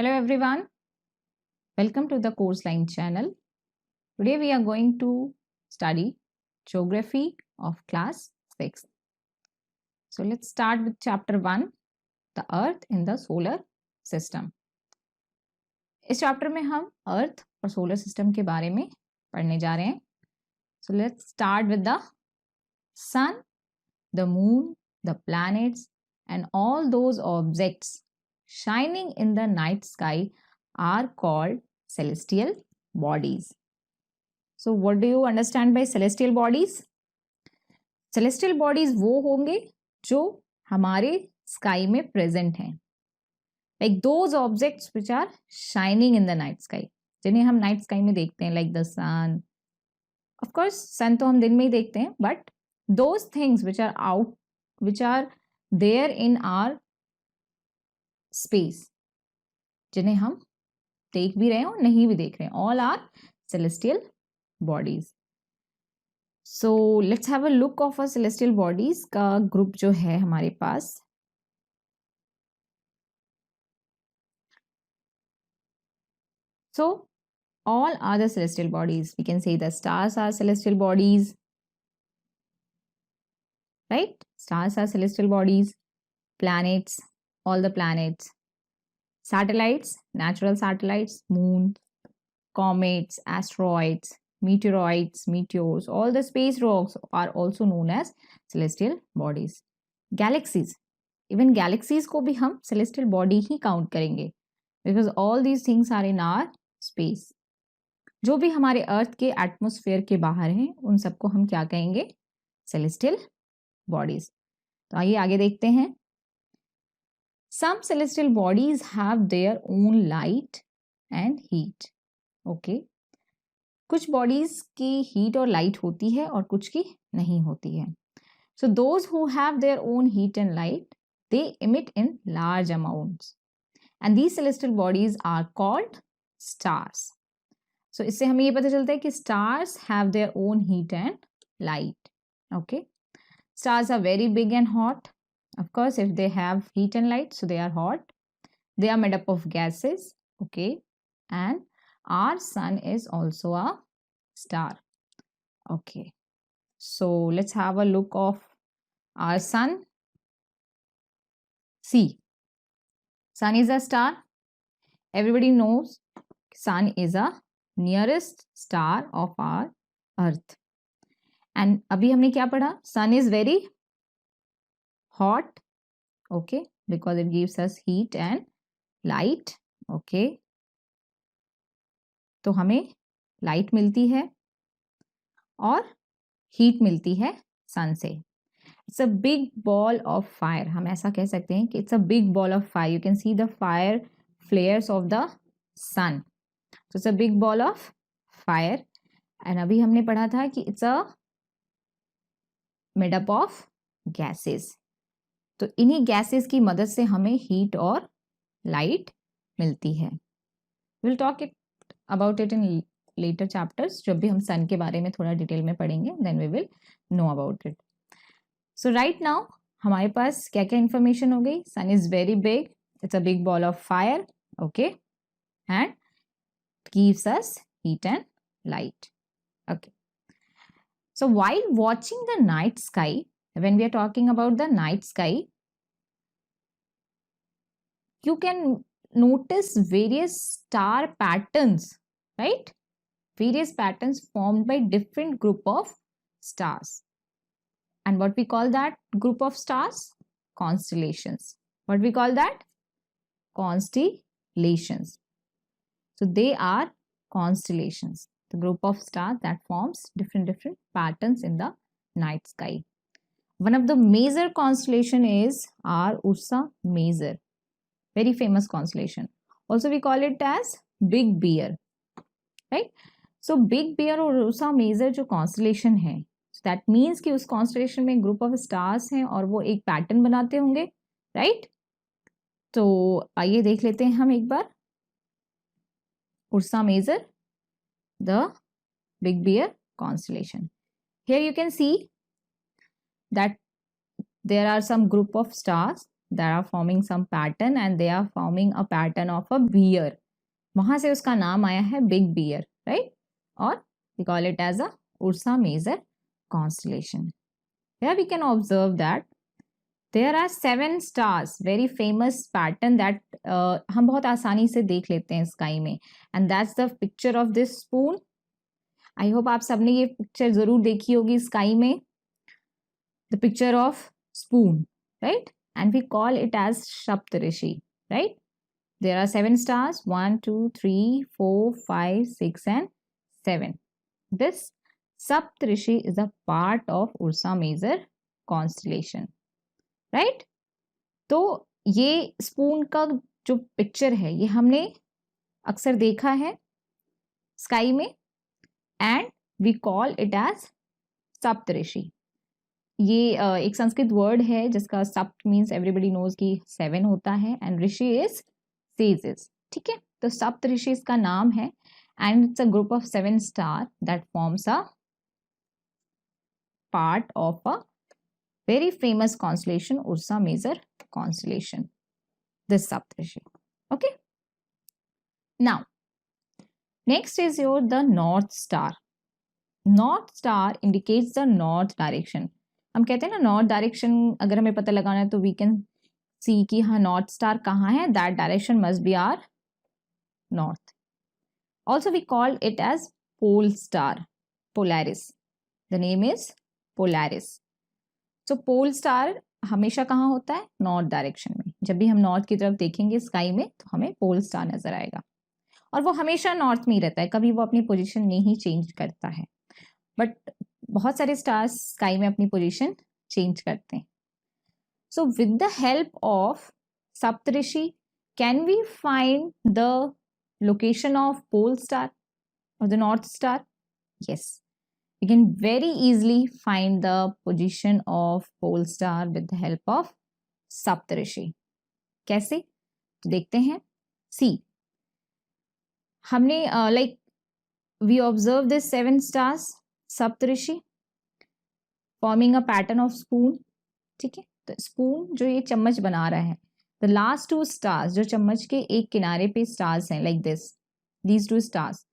Hello everyone, welcome to the Course Line channel. Today we are going to study Geography of class 6. So let's start with chapter 1, the Earth in the Solar System. इस chapter में हम अर्थ और solar system के बारे में पढ़ने जा रहे हैं. So let's start with the sun, the moon, the planets and all those objects shining in the night sky are called celestial bodies. So what do you understand by celestial bodies? Celestial bodies वो होंगे जो हमारे sky में present हैं. Like those objects which are shining in the night sky. जिन्हें हम night sky में देखते हैं, like the sun. Of course, sun तो हम दिन में ही देखते हैं, but those things which are out, which are there in our space, जिन्हें हम देख भी रहे हैं और नहीं भी देख रहे हैं, all are celestial bodies. So let's have a look of a celestial bodies का group जो है हमारे पास. So all are the celestial bodies. We can say the stars are celestial bodies, right? Stars are celestial bodies. Planets, all the planets. Satellites, natural satellites, moon, comets, asteroids, meteoroids, meteors, all the space rocks are also known as celestial bodies. Galaxies, even galaxies को भी हम celestial body ही count करेंगे, because all these things are in our space. जो भी हमारे अर्थ के atmosphere के बाहर हैं, उन सबको हम क्या कहेंगे? celestial bodies. तो आइए आगे देखते हैं. Some celestial bodies have their own light and heat. Okay. कुछ bodies की heat और light होती है और कुछ की नहीं होती है. So those who have their own heat and light, they emit in large amounts. And these celestial bodies are called stars. So इससे हमें ये पता चलता है कि stars have their own heat and light. Okay. Stars are very big and hot. Of course, if they have heat and light, so they are hot. They are made up of gases. Okay. And our sun is also a star. Okay. So let's have a look of our sun. See, sun is a star. Everybody knows sun is a nearest star of our earth. And अभी हमने क्या पढ़ा? Sun is very hot. Okay. Because it gives us heat and light. Okay. तो हमें light मिलती है और heat मिलती है sun से. It's a big ball of fire. हम ऐसा कह सकते हैं कि it's a big ball of fire. You can see the fire flares of the sun. So it's a big ball of fire. And अभी हमने पढ़ा था कि it's a made up of gases. तो इन्हीं gases की मदद से हमें heat और light मिलती है. We'll talk about it in later chapters. जब भी हम sun के बारे में थोड़ा डिटेल में पढ़ेंगे, then we will know about it. So right now हमारे पास क्या क्या information हो गई? Sun is very big. It's a big ball of fire. Okay. And it gives us heat and light. Okay. So while watching the night sky, when we are talking about the night sky, you can notice various star patterns, right? Various patterns formed by different group of stars. And what we call that group of stars? Constellations. What we call that? Constellations. So they are constellations. The group of stars that forms different patterns in the night sky. One of the major constellation is our Ursa Major. Very famous constellation. Also we call it as Big Bear. Right? So Big Bear और Ursa Major जो constellation है, so that means कि उस constellation में group of stars हैं और वो एक pattern बनाते होंगे. Right? तो आइए देख लेते हैं हम एक बार. Ursa Major, the Big Bear constellation. Here you can see that there are some group of stars that are forming some pattern and they are forming a pattern of a bear. वहां से उसका नाम आया है big beer, right? और we call it as a Ursa Major constellation. Here we can observe that there are 7 stars, very famous pattern that हम बहुत आसानी से देख लेते हैं स्काई में, and that's the picture of this spoon. I hope आप सबने ये पिक्चर जरूर देखी होगी स्काई में, the picture of spoon, right? And we call it as Saptarishi, right? There are 7 stars, 1, 2, 3, 4, 5, 6 and 7. This Saptarishi is a part of Ursa Major constellation, right? तो ये spoon का जो पिक्चर है ये हमने अक्सर देखा है स्काई में, and we call it as Saptarishi. ये एक संस्कृत वर्ड है जिसका सप्त मीन्स एवरीबडी नोज कि 7 होता है, एंड ऋषि इज सेजेस. ठीक है, तो सप्तऋषि इसका नाम है, and it's a group of 7 star that forms a part of a very famous constellation, Ursa Major constellation, this Saptarishi. Okay. Now, next is the North Star. North Star indicates the north direction. हम कहते हैं ना north direction अगर हमें पता लगाना है तो we can see कि हाँ नॉर्थ स्टार कहाँ है, that direction must be our north. Also we call it as pole star, Polaris. The name is Polaris. तो पोल स्टार हमेशा कहाँ होता है? नॉर्थ डायरेक्शन में. जब भी हम नॉर्थ की तरफ देखेंगे स्काई में तो हमें पोल स्टार नजर आएगा, और वो हमेशा नॉर्थ में ही रहता है, कभी वो अपनी पोजीशन नहीं चेंज करता है. बट बहुत सारे स्टार्स स्काई में अपनी पोजीशन चेंज करते हैं. So with the help of Saptarishi can we find the location of pole star और the North Star? Yes. We can very easily find the position of pole star with the help of Saptarishi. कैसे? तो देखते हैं. See, हमने like we observe this 7 stars Saptarishi forming a pattern of spoon. ठीक है, तो spoon जो ये चम्मच बना रहा है, the last 2 stars जो चम्मच के एक किनारे पे stars हैं like this, these 2 stars,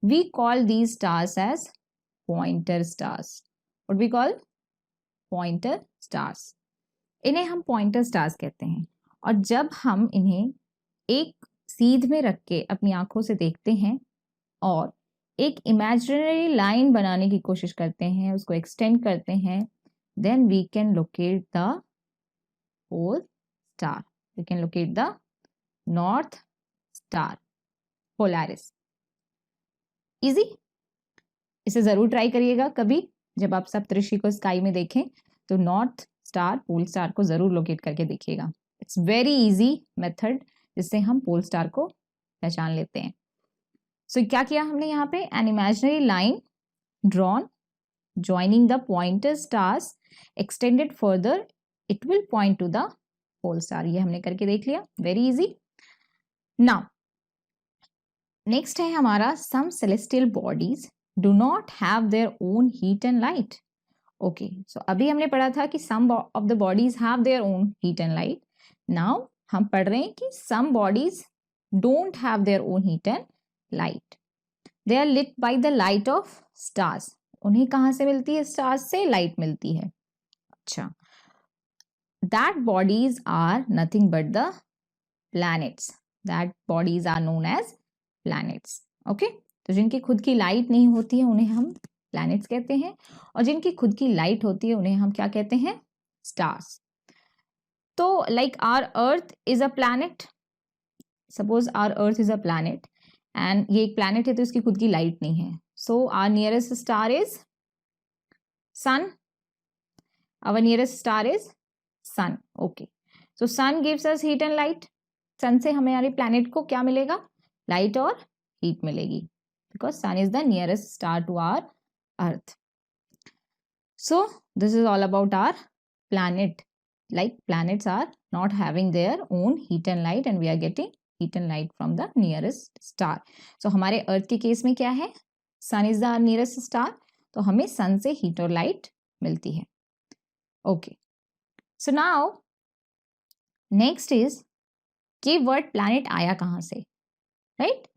we call these stars as pointer stars. What we call? Pointer stars. इन्हें हम pointer stars कहते हैं, और जब हम इन्हें एक सीध में रख के अपनी आंखों से देखते हैं और एक imaginary line बनाने की कोशिश करते हैं, उसको extend करते हैं, then we can locate the pole star. We can locate the north star, Polaris. Easy? इसे जरूर ट्राई करिएगा कभी जब आप सप्तऋषि को स्काई में देखें तो नॉर्थ स्टार पोल स्टार को जरूर लोकेट करके देखिएगा. इट्स वेरी इजी मेथड जिससे हम पोल स्टार को पहचान लेते हैं. सो क्या किया हमने यहाँ पे? An imaginary line drawn joining the pointer stars extended further, it will point to the pole star. ये हमने करके देख लिया, वेरी इजी. नाउ नेक्स्ट है हमारा some celestial bodies do not have their own heat and light. Okay, so अभी हमने पढ़ा था कि some of the bodies have their own heat and light. Now हम पढ़ रहे हैं कि some bodies don't have their own heat and light. They are lit by the light of stars. उन्हें कहाँ से मिलती है? stars से light मिलती है. अच्छा, that bodies are nothing but the planets. That bodies are known as planets. Okay. तो जिनकी खुद की लाइट नहीं होती है उन्हें हम प्लैनेट्स कहते हैं, और जिनकी खुद की लाइट होती है उन्हें हम क्या कहते हैं? स्टार्स. तो like our earth is a planet. Suppose our earth is a planet and ये एक प्लैनेट है तो इसकी खुद की लाइट नहीं है. So our nearest star is sun. Our nearest star is sun. Okay, so sun gives us heat and light. Sun से हमें हमारे प्लैनेट को क्या मिलेगा? लाइट और हीट मिलेगी, because sun is the nearest star to our earth. So this is all about our planet. Like planets are not having their own heat and light and we are getting heat and light from the nearest star. So हमारे earth के case में क्या है? sun is the nearest star, तो हमें sun से heat और light मिलती है. Okay, so now next is कि वर्ड प्लैनेट आया कहाँ से, right?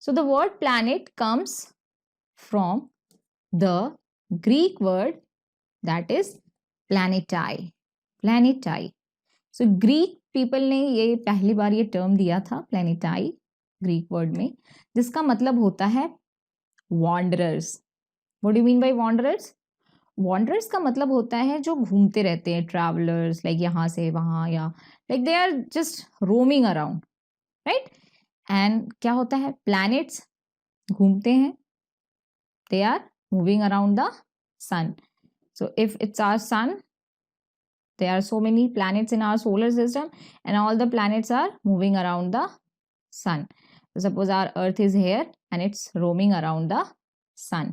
So the word planet comes from the Greek word that is planetai, planetai. So Greek people ने ये पहली बार ये टर्म दिया था प्लैनेटाई, ग्रीक वर्ड में, जिसका मतलब होता है wanderers. What do you mean by wanderers? Wanderers का मतलब होता है जो घूमते रहते हैं, ट्रैवलर्स, लाइक यहाँ से वहाँ, या like they are just roaming around, right? And क्या होता है, प्लैनेट्स घूमते हैं, they are moving around the sun. So if it's our sun, there are so many planets in our solar system and all the planets are moving around the sun. So suppose our earth is here and it's roaming around the sun,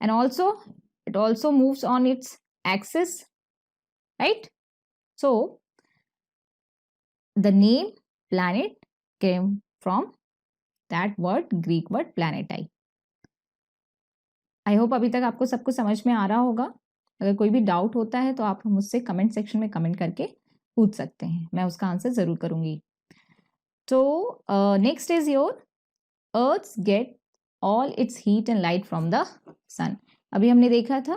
and also it also moves on its axis, right? So the name planet came from that word, Greek word planetai. I hope अभी तक आपको सब कुछ समझ में आ रहा होगा. अगर कोई भी डाउट होता है तो आप मुझसे कमेंट सेक्शन में कमेंट करके पूछ सकते हैं, मैं उसका आंसर जरूर करूंगी. तो next is your Earth get all its heat and light from the sun. अभी हमने देखा था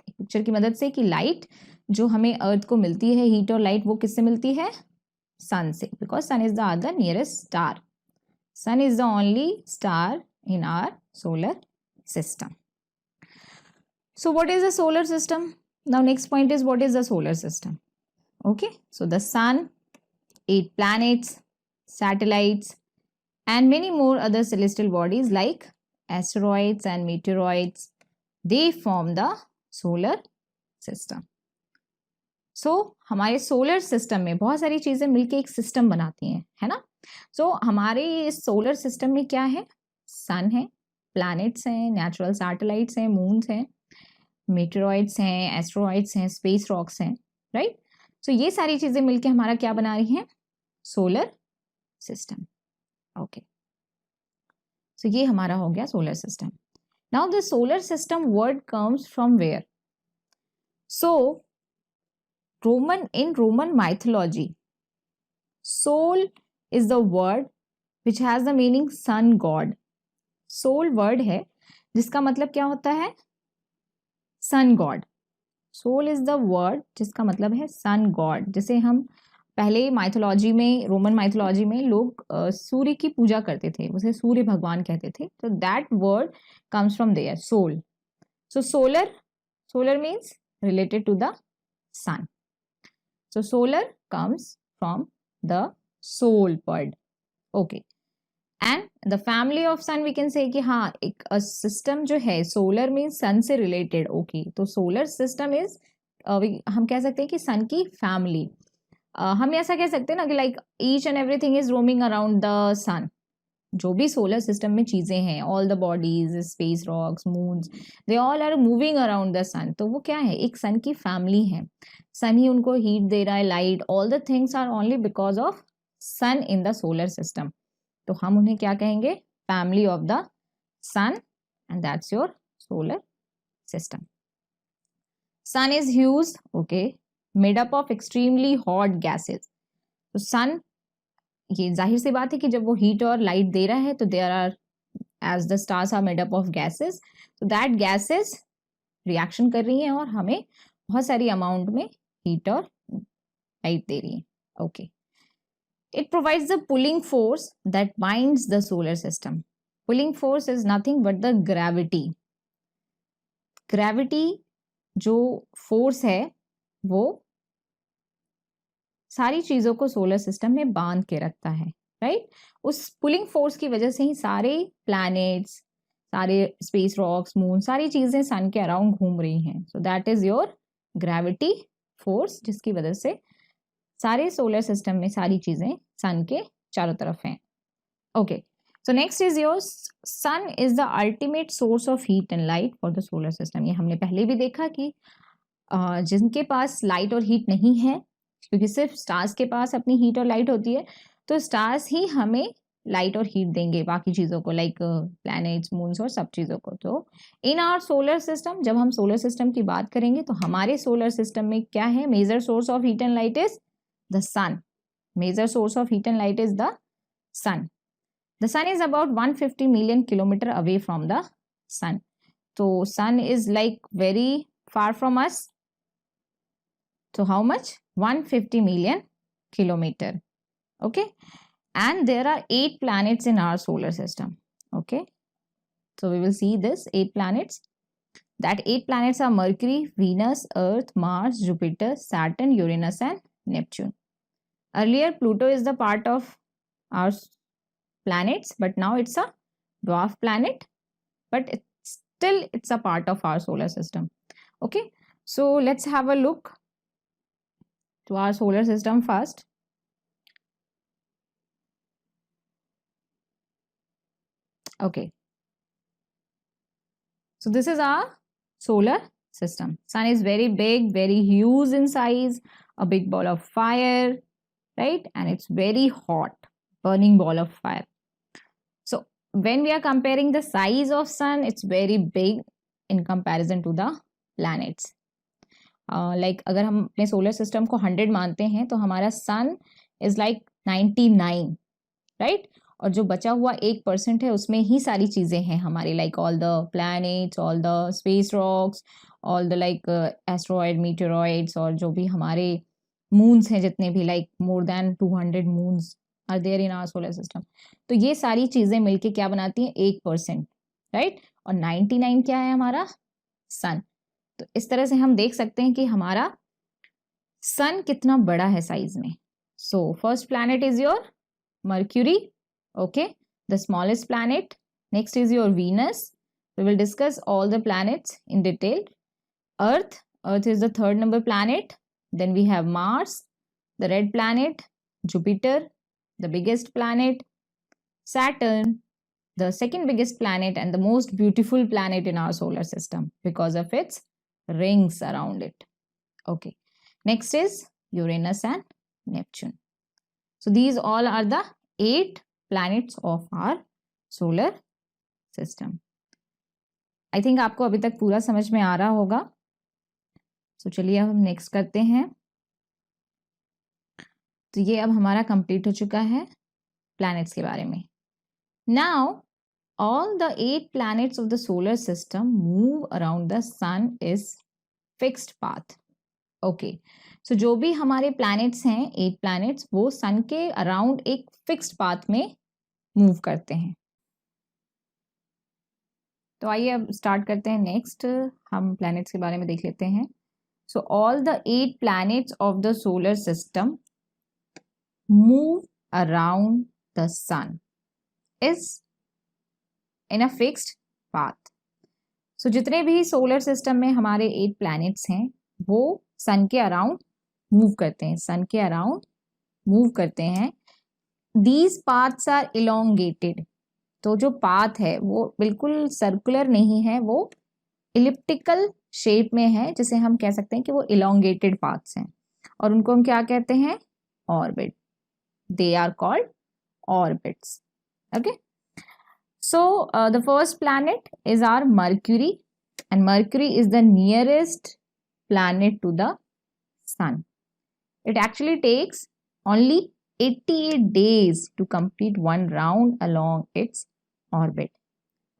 पिक्चर की मदद से कि लाइट जो हमें अर्थ को मिलती है, हीट और लाइट, वो किससे मिलती है? सन से, because sun is the other nearest star. Sun is the only star in our solar system. So what is the solar system? Now next point is, what is the solar system? Okay, so the sun, 8 planets, satellites, and many more other celestial bodies like asteroids and meteoroids, they form the solar system. So हमारे solar system में बहुत सारी चीजें मिलके एक system बनाती हैं, है ना? So हमारे इस सोलर सिस्टम में क्या है? सन है, प्लैनेट्स हैं, नेचुरल सैटेलाइट्स हैं, मून्स हैं, मेटेरॉइड्स हैं, एस्ट्रॉइड्स हैं, स्पेस रॉक्स हैं, राइट? सो ये सारी चीजें मिलके हमारा क्या बना रही हैं? Solar system. ओके, सो ये हमारा हो गया solar system. Now the solar system word comes from where? So in Roman mythology, soul is the word which has the meaning sun god. Sol word है जिसका मतलब क्या होता है? Sun god. Sol is the word जिसका मतलब है sun God. जैसे हम पहले माइथोलॉजी में, रोमन माइथोलॉजी में लोग सूर्य की पूजा करते थे, उसे सूर्य भगवान कहते थे. तो that word comes from there, sol. So solar means related to the sun. So solar comes from the sol word. Okay, and the family of sun we can say कि हाँ, एक सिस्टम जो है सोलर मीन्स सन से related. Okay, तो solar system is, हम कह सकते हैं कि सन की फैमिली. हम ऐसा कह सकते हैं ना कि like each and everything is roaming around the sun. जो भी सोलर सिस्टम में चीजें हैं, all the bodies, space rocks, moons, they all are moving around the sun. तो वो क्या है? एक सन की फैमिली है. सन ही उनको हीट दे रहा है, light, all the things are only because of sun in the solar system. तो हम उन्हें क्या कहेंगे? Family of the sun, and that's your solar system. Sun is huge, okay, made up of extremely hot gases. तो sun, ये जाहिर सी बात है कि जब वो हीट और लाइट दे रहा है तो there are, as the stars are made up of gases, तो दैट गैसेस रिएक्शन कर रही हैं और हमें बहुत सारी अमाउंट में हीट और लाइट दे रही है. Okay, it provides the pulling force that binds the solar system. Pulling force is nothing but the gravity. Gravity जो फोर्स है वो सारी चीजों को सोलर सिस्टम में बांध के रखता है, राइट? उस पुलिंग फोर्स की वजह से ही सारे प्लैनेट्स, सारे स्पेस रॉक्स, मून, सारी चीजें सन के अराउंड घूम रही हैं. So that is your gravity force, जिसकी वजह से सारे सोलर सिस्टम में सारी चीजें सन के चारों तरफ हैं. Okay, so next is your son is the ultimate source of heat and light for the solar system. ये हमने पहले भी देखा कि जिनके पास लाइट और हीट नहीं है, क्योंकि सिर्फ स्टार्स के पास अपनी हीट और लाइट होती है, तो स्टार्स ही हमें लाइट और हीट देंगे बाकी चीजों को, लाइक प्लैनेट्स, मून्स और सब चीजों को. तो इन आवर सोलर सिस्टम, जब हम सोलर सिस्टम की बात करेंगे तो हमारे सोलर सिस्टम में क्या है? Major source of heat and light is the sun. Major source of heat and light is the sun. The sun is about 150 million kilometer away from the sun. So sun is like very far from us. So how much? 150 million kilometer. Okay. And there are 8 planets in our solar system. Okay. So we will see this 8 planets. That 8 planets are Mercury, Venus, Earth, Mars, Jupiter, Saturn, Uranus and Neptune. Earlier Pluto is the part of our planets, but now it's a dwarf planet, but it's a part of our solar system. Okay, so let's have a look to our solar system first. Okay, so this is our solar system. Sun is very big, very huge in size, a big ball of fire, right? And it's very hot, burning ball of fire. So when we are comparing the size of sun, it's very big in comparison to the planets. Like अगर हम अपने solar system को 100 मानते हैं तो हमारा सन is like 99, right? और जो बचा हुआ 1% है उसमें ही सारी चीजें हैं हमारी, like all the planets, all the space rocks, all the like asteroid, meteoroids, और जो भी हमारे मून्स हैं जितने भी, like more than 200 moons are there in our solar system. तो ये सारी चीजें मिलके क्या बनाती हैं? 1%, राइट? और 99 क्या है? हमारा सन. तो इस तरह से हम देख सकते हैं कि हमारा सन कितना बड़ा है साइज में. So first planet is your mercury. Okay, the smallest planet. Next is your Venus. We will discuss all the planets in detail. Earth. Earth is the 3rd number planet. Then we have Mars, the red planet. Jupiter, the biggest planet. Saturn, the 2nd biggest planet and the most beautiful planet in our solar system because of its rings around it. Okay. Next is Uranus and Neptune. So these all are the 8 planets of our solar system. I think आपको अभी तक पूरा समझ में आ रहा होगा. So चलिए अब हम नेक्स्ट करते हैं. तो ये अब हमारा कंप्लीट हो चुका है प्लैनेट्स के बारे में. Now all the 8 planets of the solar system move around the sun is fixed path. Okay. So जो भी हमारे प्लैनेट्स हैं, 8 प्लैनेट्स, वो सन के अराउंड एक फिक्स्ड पाथ में मूव करते हैं. तो आइए अब स्टार्ट करते हैं. नेक्स्ट हम प्लैनेट्स के बारे में देख लेते हैं. So all the 8 planets of the solar system move around the sun is in a fixed path. सो जितने भी सोलर सिस्टम में हमारे 8 प्लैनेट्स हैं वो सन के अराउंड मूव करते हैं. सन के अराउंड मूव करते हैं. These paths are elongated. तो जो पाथ है वो बिल्कुल सर्कुलर नहीं है, वो इलिप्टिकल शेप में है, जिसे हम कह सकते हैं कि वो elongated paths हैं. और उनको हम क्या कहते हैं? Orbit. They are called orbits. Okay. So the first planet is our Mercury, and Mercury is the nearest planet to the sun. It actually takes only 88 days to complete one round along its orbit.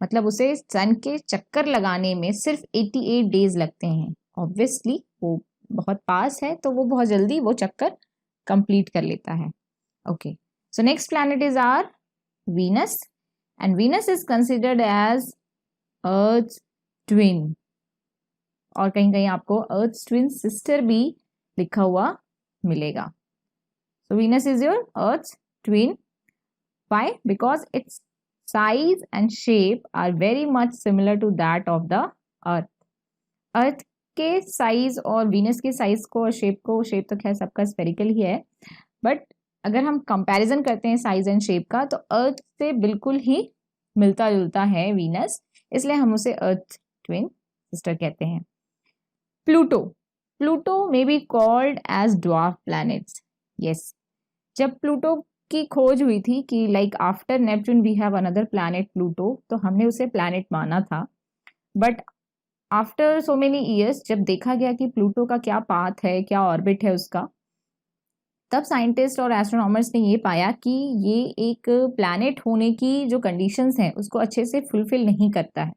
मतलब उसे सन के चक्कर लगाने में सिर्फ 88 days लगते हैं. Obviously वो बहुत पास है तो वो बहुत जल्दी वो चक्कर कंप्लीट कर लेता है. Okay. So next planet is our Venus, and Venus is considered as earth twin, और कहीं कहीं आपको अर्थ ट्विन सिस्टर भी लिखा हुआ मिलेगा. So Venus is your Earth's twin. Why? Because its size and shape are very much similar to that of the Earth. Earth के size और Venus के साइज को और शेप को, शेप तो खैर सबका स्फेरिकल ही है, बट अगर हम कंपैरिजन करते हैं साइज एंड शेप का तो अर्थ से बिल्कुल ही मिलता जुलता है Venus, इसलिए हम उसे अर्थ ट्विन सिस्टर कहते हैं. Pluto. Pluto may be called as dwarf planets. Yes, जब प्लूटो की खोज हुई थी कि like after Neptune we have another planet Pluto, तो हमने उसे प्लैनेट माना था. But after so many years जब देखा गया कि प्लूटो का क्या पाथ है, क्या ऑर्बिट है उसका, तब साइंटिस्ट और एस्ट्रोनॉमर्स ने ये पाया कि ये एक प्लैनेट होने की जो कंडीशंस हैं उसको अच्छे से फुलफिल नहीं करता है।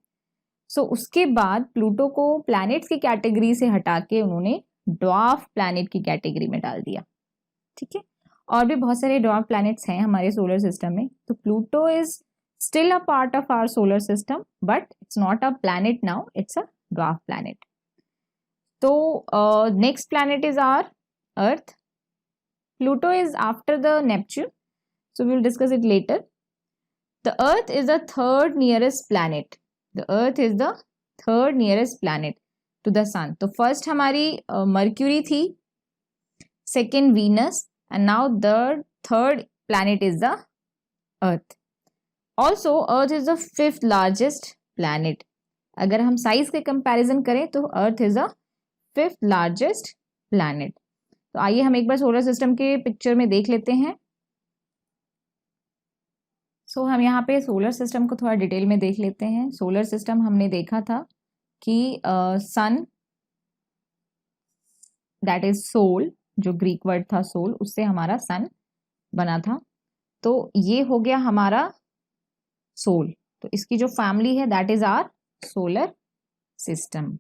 सो उसके बाद प्लूटो को प्लैनेट्स की कैटेगरी से हटा के उन्होंने ड्वार्फ प्लैनेट की कैटेगरी में डाल दिया। ठीक है, और भी बहुत सारे ड्वार्फ प्लैनेट्स हैं हमारे सोलर सिस्टम में। तो Pluto is still a part of our solar system but it's not a planet now, it's a dwarf planet. तो next planet is our Earth. Pluto is after the Neptune, so we will discuss it later. The Earth is the third nearest planet. The Earth is the third nearest planet to the Sun. तो first हमारी Mercury थी, second Venus, and now the third planet is the Earth. Also, Earth is the fifth largest planet. अगर हम size के comparison करें तो Earth is the fifth largest planet. तो आइए हम एक बार सोलर सिस्टम के पिक्चर में देख लेते हैं। सो हम यहाँ पे सोलर सिस्टम को थोड़ा डिटेल में देख लेते हैं। सोलर सिस्टम हमने देखा था कि सन, दैट इज सोल, जो ग्रीक वर्ड था सोल, उससे हमारा सन बना था। तो ये हो गया हमारा सोल। तो इसकी जो फैमिली है that is our solar system.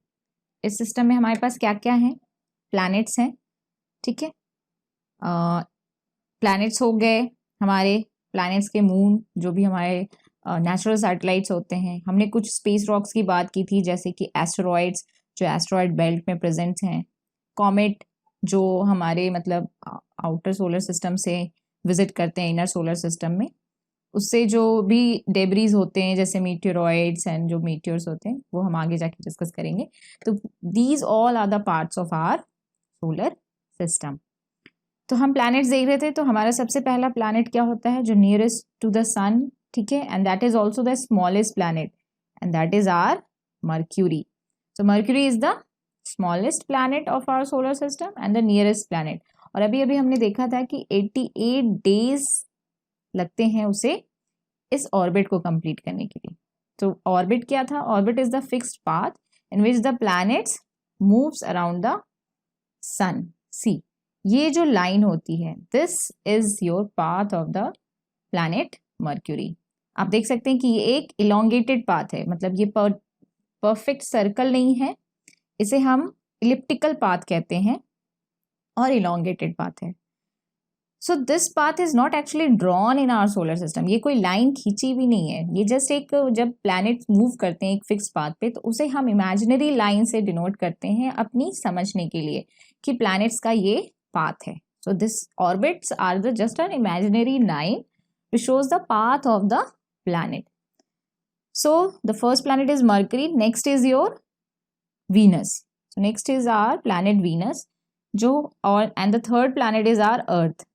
इस सिस्टम में हमारे पास क्या क्या है? प्लैनेट्स हैं। ठीक है, प्लैनेट्स हो गए हमारे, प्लैनेट्स के मून जो भी हमारे नेचुरल सैटेलाइट्स होते हैं। हमने कुछ स्पेस रॉक्स की बात की थी, जैसे कि एस्टेरॉइड्स जो एस्टेरॉइड बेल्ट में प्रेजेंट हैं, कॉमेट जो हमारे मतलब आउटर सोलर सिस्टम से विजिट करते हैं इनर सोलर सिस्टम में, उससे जो भी डेब्रीज होते हैं जैसे मीटियोरॉइड्स एंड जो मीटियोर्स होते हैं वो हम आगे जाके डिस्कस करेंगे। तो these all are the parts of our solar system. तो हम प्लैनेट्स देख रहे थे। तो हमारा सबसे पहला प्लैनेट क्या होता है? जो नियरेस्ट टू द सन, ठीक है, and that is also the smallest planet, and that is our Mercury. So Mercury is the smallest planet of our solar system and the nearest planet. और अभी अभी हमने देखा था कि 88 डेज लगते हैं उसे इस ऑर्बिट को कंप्लीट करने के लिए। तो ऑर्बिट क्या था? Orbit is the fixed path in which the planets moves around the sun. See, ये जो लाइन होती है, this is your path of the planet Mercury. आप देख सकते हैं कि ये एक इलोंगेटेड पाथ है, मतलब ये परफेक्ट सर्कल नहीं है, इसे हम इलिप्टिकल पाथ कहते हैं और इलोंगेटेड पाथ है। So this path is not actually drawn in our solar system. ये कोई लाइन खींची भी नहीं है, ये जस्ट एक, जब प्लैनेट मूव करते हैं एक फिक्स पाथ पे तो उसे हम इमेजिनरी लाइन से डिनोट करते हैं अपनी समझने के लिए कि प्लैनेट्स का ये पाथ है। So this orbits are the just an imaginary line which shows the path of the planet. So the first planet is Mercury, next is your Venus. So next is our planet Venus, जो और and the third planet is our earth.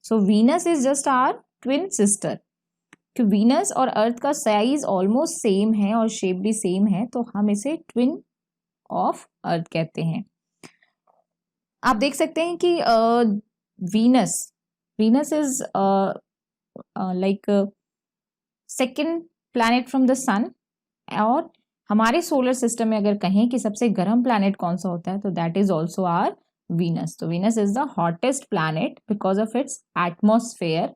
So Venus is just our twin sister. कि Venus और earth का size almost same है और shape भी same है, तो हम इसे ट्विन ऑफ अर्थ कहते हैं। आप देख सकते हैं कि Venus is like second planet from the sun. और हमारे सोलर सिस्टम में अगर कहें कि सबसे गर्म प्लैनेट कौन सा होता है तो that is also our Venus. तो Venus is the hottest planet because of its atmosphere,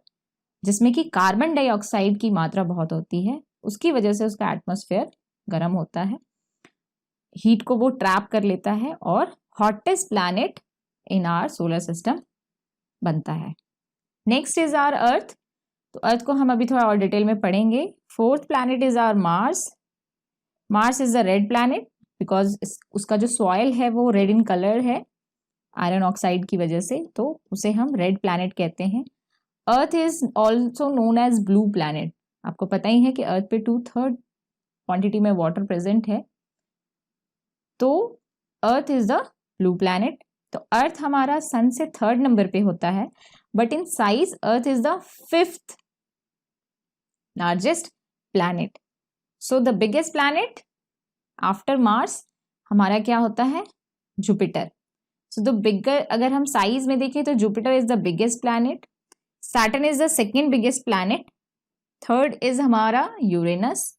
जिसमें कि कार्बन डाइऑक्साइड की मात्रा बहुत होती है, उसकी वजह से उसका एटमॉस्फेयर गर्म होता है, हीट को वो ट्रैप कर लेता है और hottest planet in our solar system बनता है। Next is our earth. तो अर्थ को हम अभी थोड़ा और डिटेल में पढ़ेंगे। Fourth planet is our Mars. Mars is the red planet because उसका जो सॉइल है वो रेड इन कलर है आयरन ऑक्साइड की वजह से, तो उसे हम रेड प्लैनेट कहते हैं। Earth is also known as blue planet. आपको पता ही है कि अर्थ पे 2/3 क्वांटिटी में वाटर प्रेजेंट है, तो अर्थ इज द ब्लू प्लैनेट। तो अर्थ हमारा सन से 3rd नंबर पे होता है, but in size earth is the 5th largest planet. So the biggest planet after Mars हमारा क्या होता है? जुपिटर। सो द बिगर, अगर हम साइज में देखें तो Jupiter is the biggest planet, Saturn is the second biggest planet, third is हमारा Uranus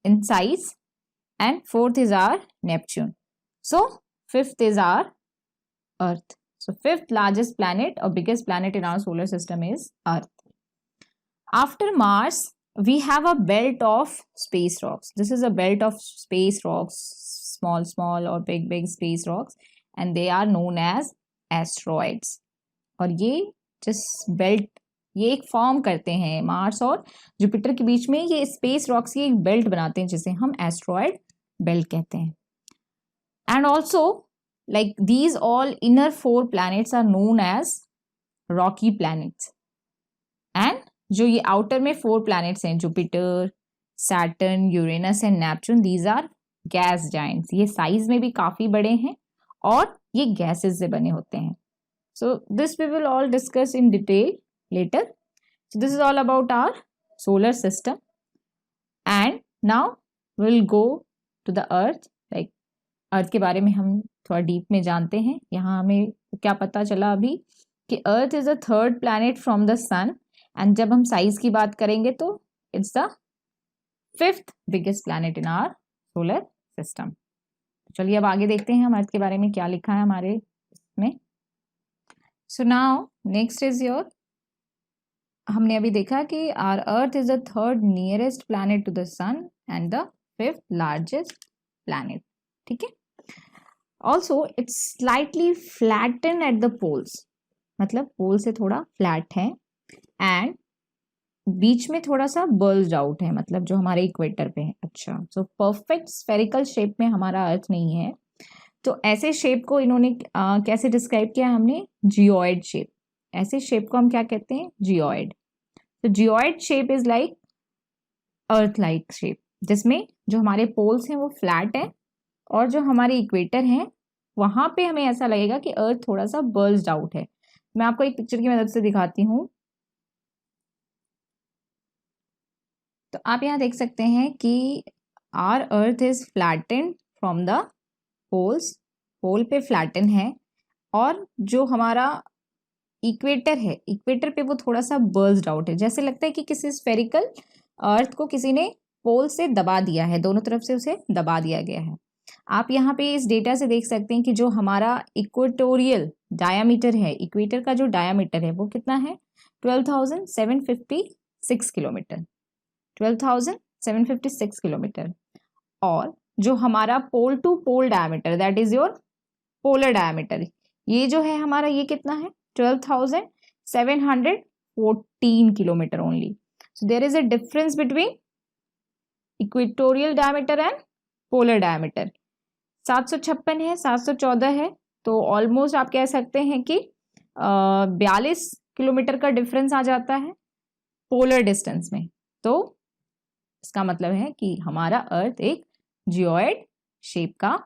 in size, and fourth is our Neptune. So fifth is our Earth. So fifth largest planet or biggest planet in our solar system is Earth. After Mars, we have a belt of space rocks. This is a belt of space rocks, small or big space rocks, and they are known as asteroids. और ये just belt ये एक form करते हैं Mars और Jupiter के बीच में, ये स्पेस रॉक्स की एक बेल्ट बनाते हैं जिसे हम एस्ट्रॉयड बेल्ट कहते हैं. And also like these all inner 4 planets are known as rocky planets, and जो ये outer में 4 planets हैं Jupiter, Saturn, Uranus and Neptune, these are gas giants. ये साइज में भी काफी बड़े हैं और ये गैसेस से बने होते हैं. So this we will all discuss in detail later. So this is all about our solar system, and now we'll go to the earth. Like अर्थ के बारे में हम थोड़ा डीप में जानते हैं. यहाँ हमें क्या पता चला अभी कि earth is the third planet from the sun, and जब हम साइज की बात करेंगे तो it's the fifth biggest planet in our solar system. चलिए अब आगे देखते हैं हम अर्थ के बारे में क्या लिखा है हमारे इसमें. So now next is your, हमने अभी देखा कि our earth is the third nearest planet to the sun and the fifth largest planet. ठीक है. Also it's slightly flatten at the poles, मतलब पोल से थोड़ा फ्लैट है, एंड बीच में थोड़ा सा बल्ज्ड आउट है, मतलब जो हमारे इक्वेटर पे है. अच्छा, सो परफेक्ट स्फेरिकल शेप में हमारा अर्थ नहीं है. तो ऐसे शेप को इन्होंने कैसे डिस्क्राइब किया हमने, जियोइड शेप. ऐसे शेप को हम क्या कहते हैं, जियोइड. तो geoid shape is like earth like shape, जिसमें जो हमारे पोल्स हैं वो फ्लैट है और जो हमारे इक्वेटर हैं वहां पे हमें ऐसा लगेगा कि अर्थ थोड़ा सा बल्ज्ड आउट है. मैं आपको एक पिक्चर की मदद से दिखाती हूँ. तो आप यहाँ देख सकते हैं कि our earth is flattened from the poles, pole पे फ्लैटन है, और जो हमारा इक्वेटर है, इक्वेटर पे वो थोड़ा सा बल्ज्ड आउट है. जैसे लगता है कि किसी स्फेरिकल अर्थ को किसी ने पोल से दबा दिया है, दोनों तरफ से उसे दबा दिया गया है. आप यहाँ पे इस डेटा से देख सकते हैं कि जो हमारा इक्वेटोरियल डायामीटर है, इक्वेटर का जो डायामीटर है वो कितना है, 12,756 किलोमीटर, 12,756 किलोमीटर. और जो हमारा pole to pole diameter, that is your polar diameter, ये जो है हमारा ये कितना है, 12,714 kilometre only. So there is a difference between equatorial diameter and polar diameter. 756 है, 714 है, तो ऑलमोस्ट आप कह सकते हैं कि 42 किलोमीटर का डिफरेंस आ जाता है पोलर डिस्टेंस में. तो इसका मतलब है कि हमारा अर्थ एक जियोइड शेप का